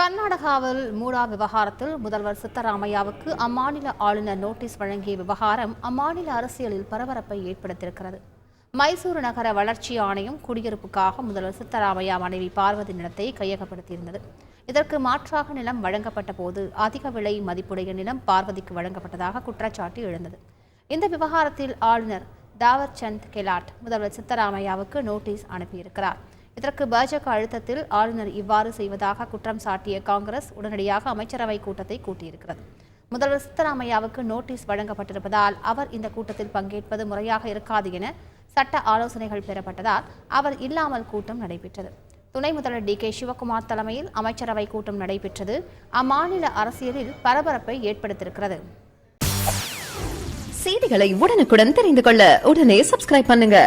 கர்நாடகாவில் மூடா விவகாரத்தில் முதல்வர் சித்தராமையாவுக்கு அம்மாநில ஆளுநர் நோட்டீஸ் வழங்கிய விவகாரம் அம்மாநில அரசியலில் பரபரப்பை ஏற்படுத்தியிருக்கிறது. மைசூரு நகர வளர்ச்சி ஆணையம் குடியிருப்புக்காக முதல்வர் சித்தராமையா மனைவி பார்வதி நிலத்தை கையகப்படுத்தியிருந்தது. இதற்கு மாற்றாக நிலம் வழங்கப்பட்ட போது அதிக விலை மதிப்புடைய நிலம் பார்வதிக்கு வழங்கப்பட்டதாக குற்றச்சாட்டு எழுந்தது. இந்த விவகாரத்தில் ஆளுநர் தாவர் சந்த் கெலாட் முதல்வர் சித்தராமையாவுக்கு நோட்டீஸ் அனுப்பியிருக்கிறார். இதற்கு பாஜக அழுத்தத்தில் ஆளுநர் இவ்வாறு செய்வதாக குற்றம் சாட்டிய காங்கிரஸ் உடனடியாக அமைச்சரவை கூட்டத்தை கூட்டியிருக்கிறது. முதல்வர் சித்தராமையாவுக்கு நோட்டீஸ் வழங்கப்பட்டிருப்பதால் அவர் இந்த கூட்டத்தில் பங்கேற்பது முறையாக இருக்காது என சட்ட ஆலோசனைகள் பெறப்பட்டதால் அவர் இல்லாமல் கூட்டம் நடைபெற்றது. துணை முதல்வர் டி.கே. சிவகுமார் தலைமையில் அமைச்சரவை கூட்டம் நடைபெற்றது. அம்மாநில அரசியலில் பரபரப்பை ஏற்படுத்தியிருக்கிறது. செய்திகளை உடனுக்குடன் தெரிந்து கொள்ள உடனே சப்ஸ்கிரைப் பண்ணுங்க.